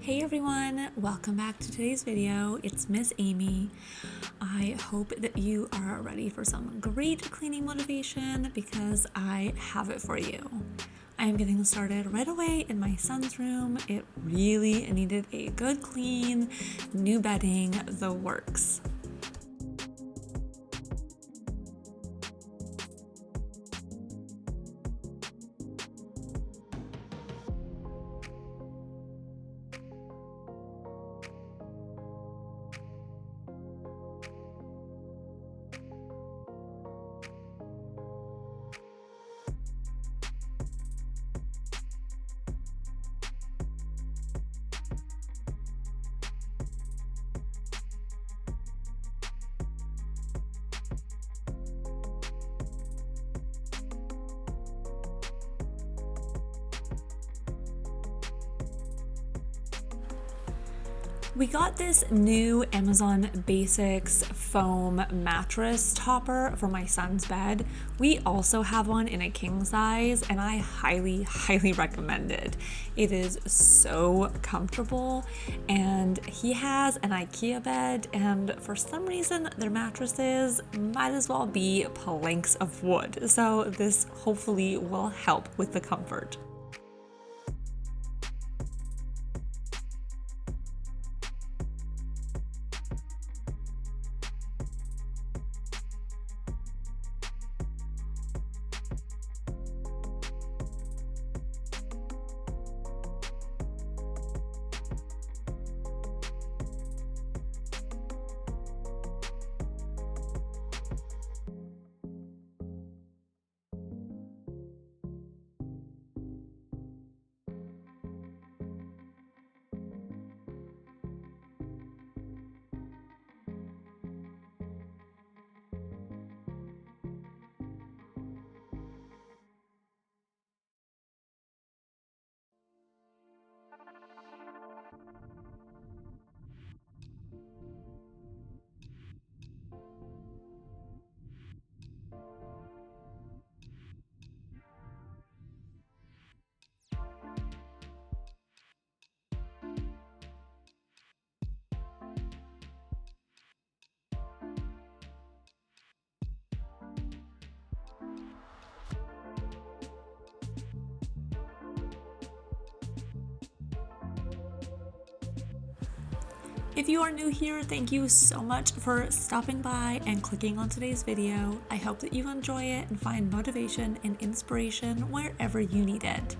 Hey everyone, welcome back to today's video. It's Miss Amy. I hope that you are ready for some great cleaning motivation because I have it for you. I am getting started right away in my son's room. It really needed a good clean, new bedding, the works. We got this new Amazon Basics foam mattress topper for my son's bed. We also have one in a king size and I highly recommend it. It is so comfortable and he has an IKEA bed and for some reason their mattresses might as well be planks of wood. So this hopefully will help with the comfort. If you are new here, thank you so much for stopping by and clicking on today's video. I hope that you enjoy it and find motivation and inspiration wherever you need it.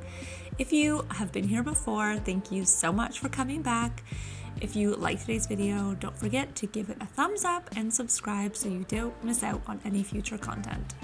If you have been here before, thank you so much for coming back. If you like today's video, don't forget to give it a thumbs up and subscribe so you don't miss out on any future content.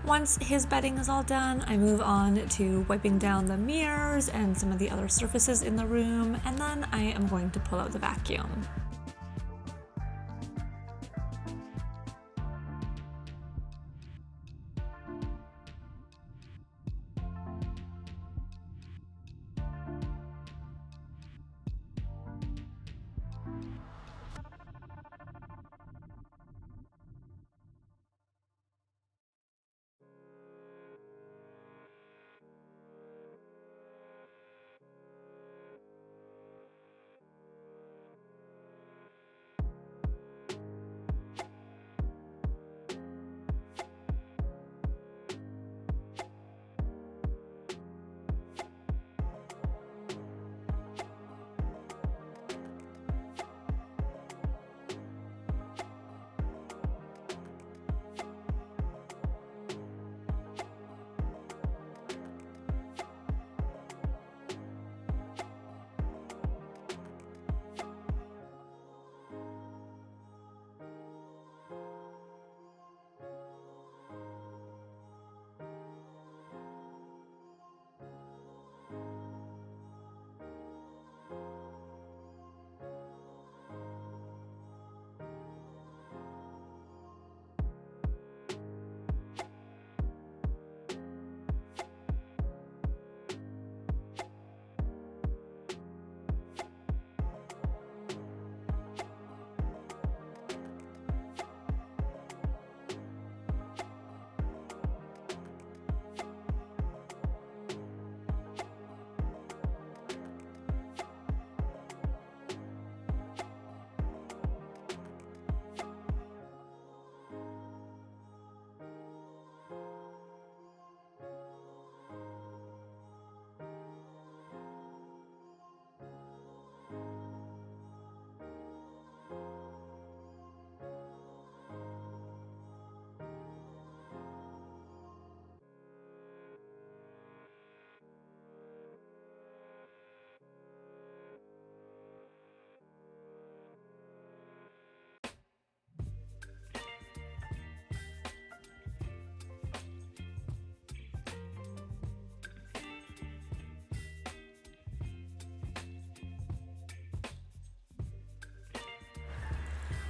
Once his bedding is all done, I move on to wiping down the mirrors and some of the other surfaces in the room, and then I am going to pull out the vacuum.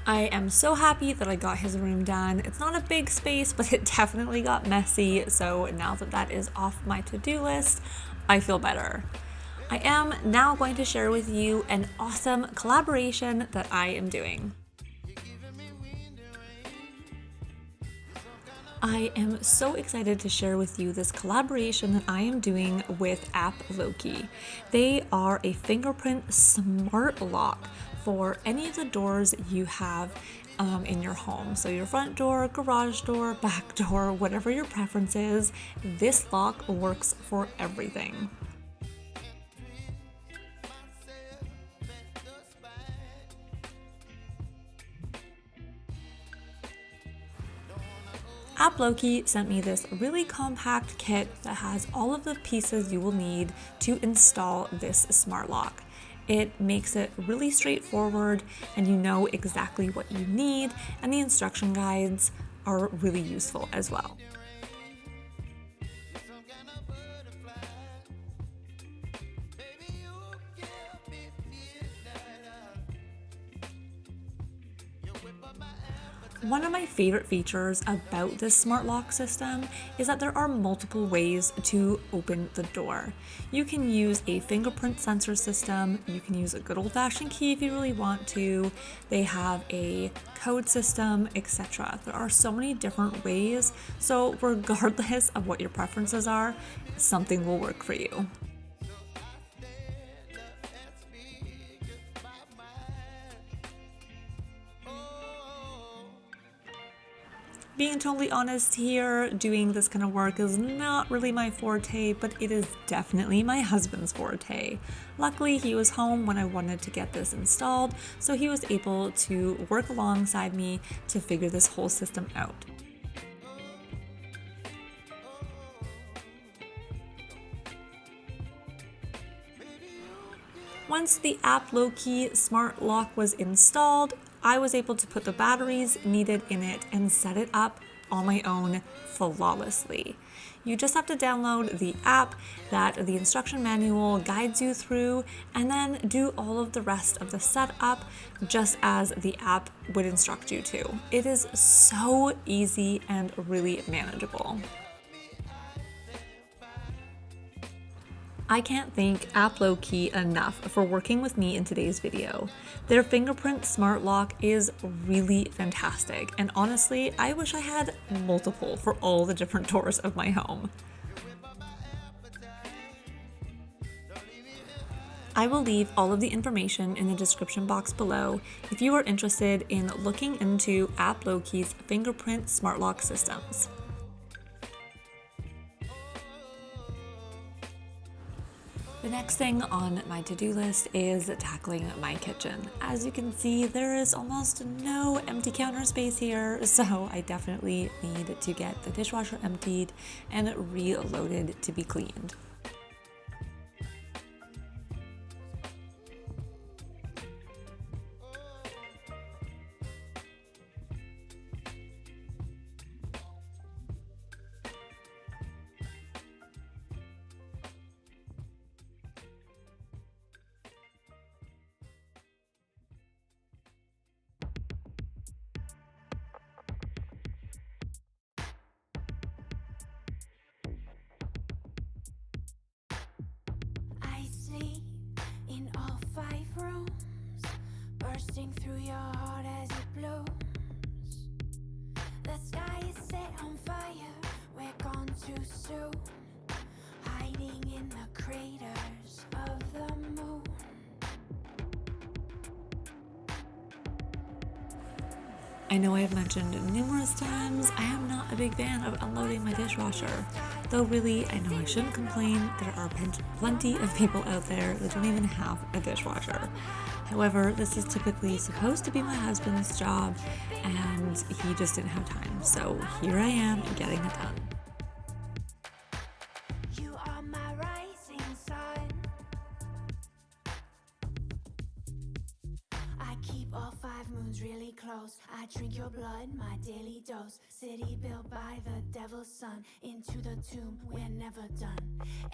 I am so happy that I got his room done. It's not a big space, but it definitely got messy. So now that that is off my to-do list, I feel better. I am now going to share with you an awesome collaboration that I am doing. I am so excited to share with you this collaboration that I am doing with App Loki. They are a fingerprint smart lock for any of the doors you have in your home. So your front door, garage door, back door, whatever your preference is, this lock works for everything. App Loki sent me this really compact kit that has all of the pieces you will need to install this smart lock. It makes it really straightforward and you know exactly what you need, and the instruction guides are really useful as well. One of my favorite features about this smart lock system is that there are multiple ways to open the door. You can use a fingerprint sensor system, you can use a good old-fashioned key if you really want to, they have a code system, etc. There are so many different ways, so regardless of what your preferences are, something will work for you. Being totally honest here, doing this kind of work is not really my forte, but it is definitely my husband's forte. Luckily, he was home when I wanted to get this installed, so he was able to work alongside me to figure this whole system out. Once the App Loki smart lock was installed, I was able to put the batteries needed in it and set it up on my own flawlessly. You just have to download the app that the instruction manual guides you through and then do all of the rest of the setup just as the app would instruct you to. It is so easy and really manageable. I can't thank App Loki enough for working with me in today's video. Their fingerprint smart lock is really fantastic, and honestly, I wish I had multiple for all the different doors of my home. I will leave all of the information in the description box below if you are interested in looking into App Loki's fingerprint smart lock systems. The next thing on my to-do list is tackling my kitchen. As you can see, there is almost no empty counter space here, so I definitely need to get the dishwasher emptied and reloaded to be cleaned. In all 5 rooms, bursting through your heart as it blooms. The sky is set on fire, we're gone too soon, hiding in the craters of the moon. I know I have mentioned numerous times I am not a big fan of unloading my dishwasher, though really I know I shouldn't complain. There are plenty of people out there that don't even have a dishwasher. However, this is typically supposed to be my husband's job and he just didn't have time, so here I am getting it done. You are my rising sun. I keep all 5 moons really close. I drink your blood, my daily dose. City built by the devil's son. Into the tomb, we're never done.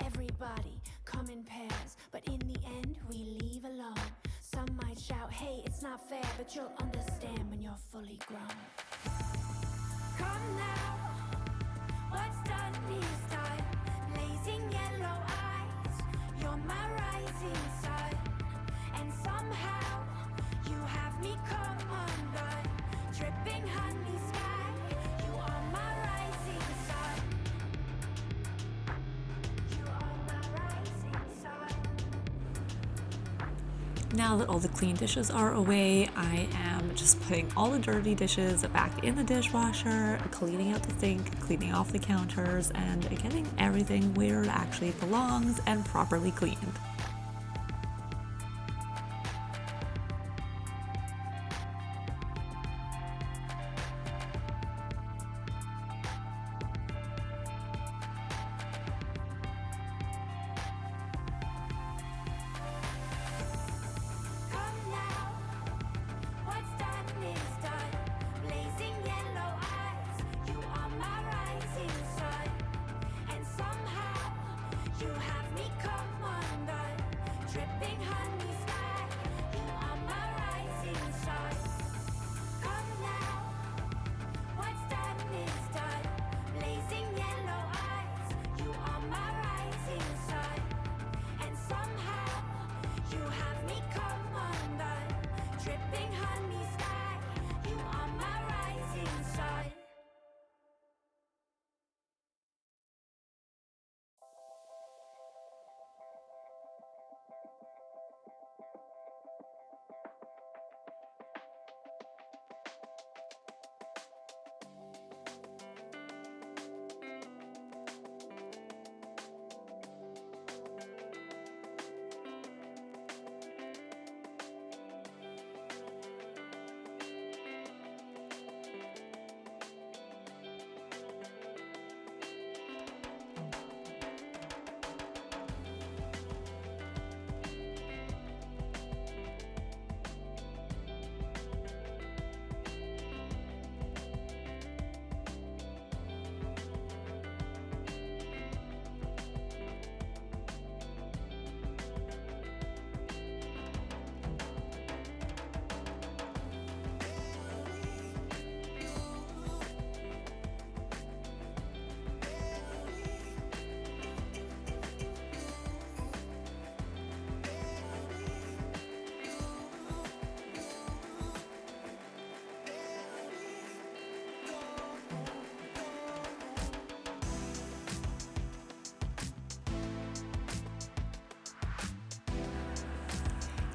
Everybody come in pairs, but in the end we leave alone. Some might shout, hey, it's not fair, but you'll understand when you're you're fully grown. Come now, what's done is done. Blazing yellow eyes, you're my rising sun. And somehow, you have me come undone. Dripping honey sky, you are my rising sun. You are my rising sun. Now that all the clean dishes are away, I am just putting all the dirty dishes back in the dishwasher, cleaning out the sink, cleaning off the counters, and getting everything where it actually belongs and properly cleaned. Come now, what's done is done. Blazing yellow eyes, you are my rising sun. And somehow, you have me come undone. Dripping honey sky, you are my rising sun. Come now, what's done is done. Blazing yellow eyes, you are my rising sun. And somehow, you have me come undone. Dripping honey sky, you are my rising sun.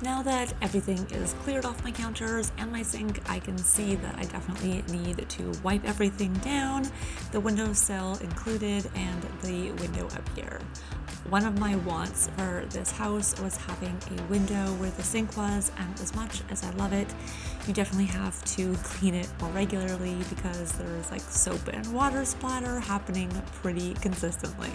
Now that everything is cleared off my counters and my sink, I can see that I definitely need to wipe everything down, the windowsill included and the window up here. One of my wants for this house was having a window where the sink was, and as much as I love it, you definitely have to clean it more regularly because there's like soap and water splatter happening pretty consistently.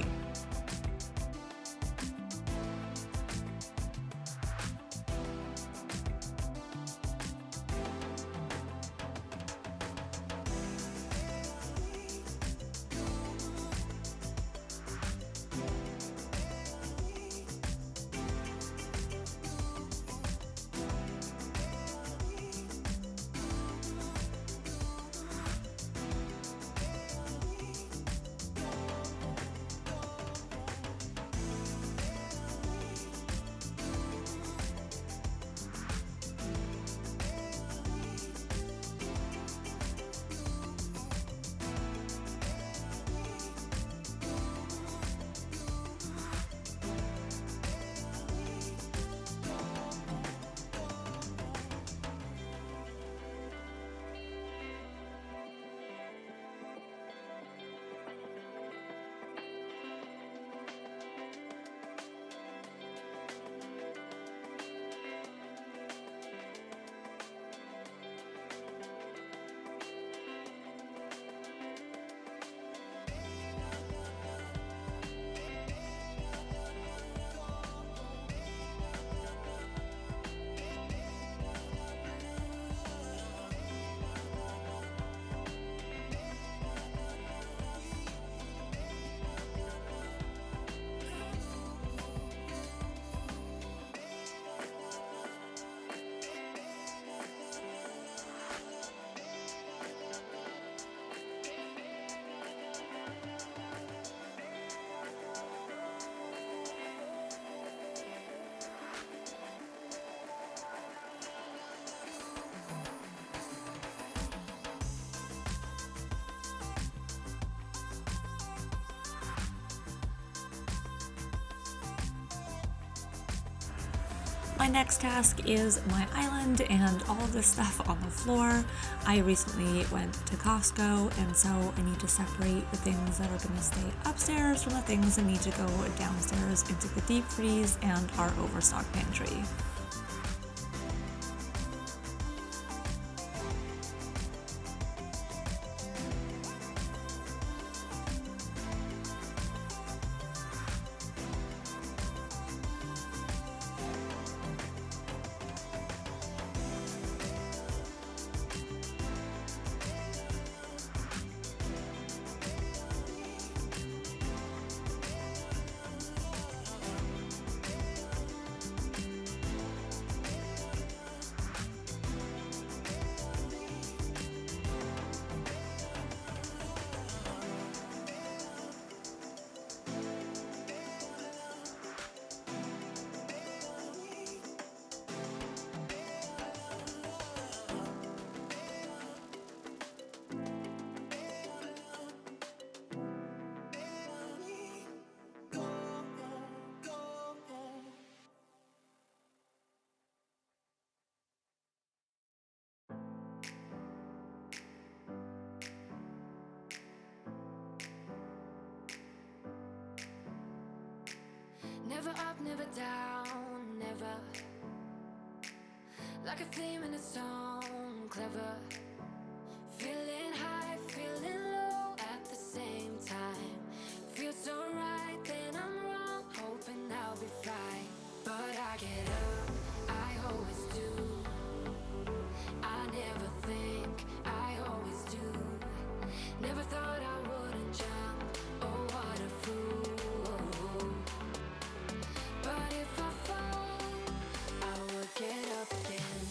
My next task is my island and all of this stuff on the floor. I recently went to Costco, and so I need to separate the things that are going to stay upstairs from the things that need to go downstairs into the deep freeze and our overstock pantry. Never up, never down, never. Like a theme in a song, clever. Feeling high, feeling low at the same time. Feels so right, then I'm wrong, hoping I'll be fine. But I get up, I always do. I never think, I always do. Never thought I wouldn't jump, oh what a fool. But if I fall, I will get up again.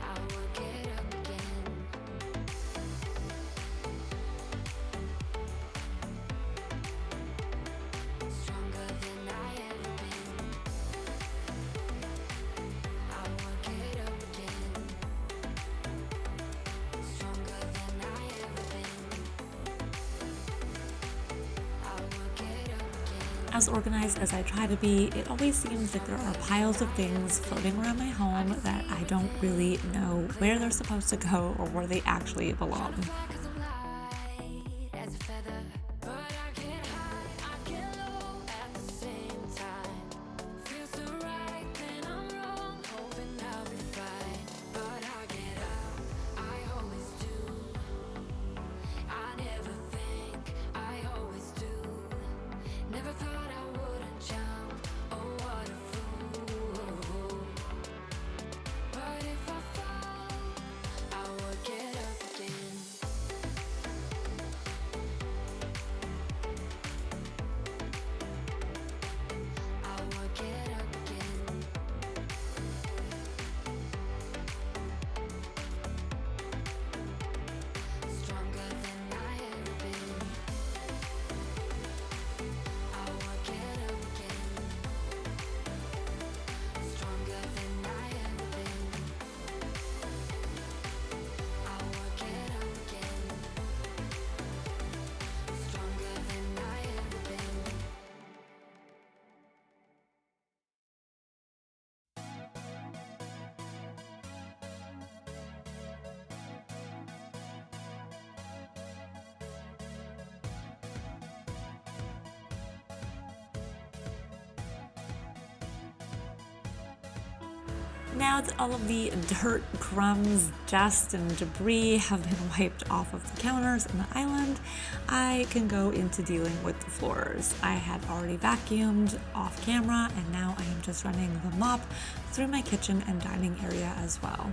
I will get up again. Stronger than I ever been. I will get up again. Stronger than I ever been. I will get up again. As organized as I try to be, it always seems like there are piles of things floating around my home that I don't really know where they're supposed to go or where they actually belong. Fly 'cause I'm light as a feather, but I get high, I get low at the same time. Feels so right, then I'm wrong, hoping I'll be fine. But I get up, I always do. I never think, I always do. Never thought I wouldn't jump, oh what a fool. But if I fall, I will get up again. I will get up again. Stronger than I ever been. I will get up again. Stronger than I ever been. I will get up again. Stronger than I ever been. Now that all of the dirt, crumbs, dust, and debris have been wiped off of the counters and the island, I can go into dealing with the floors. I had already vacuumed off camera, and now I am just running the mop through my kitchen and dining area as well.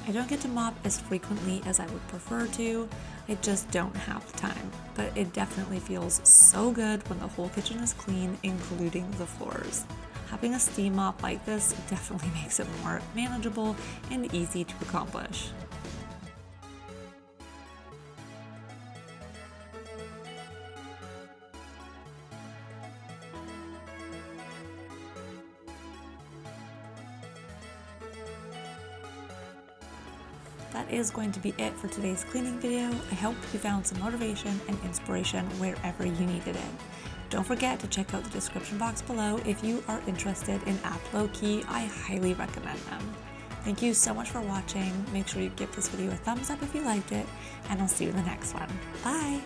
I don't get to mop as frequently as I would prefer to. I just don't have the time, but it definitely feels so good when the whole kitchen is clean, including the floors. Having a steam mop like this definitely makes it more manageable and easy to accomplish. That is going to be it for today's cleaning video. I hope you found some motivation and inspiration wherever you needed it. Don't forget to check out the description box below if you are interested in App Low-Key. I highly recommend them. Thank you so much for watching. Make sure you give this video a thumbs up if you liked it, and I'll see you in the next one. Bye!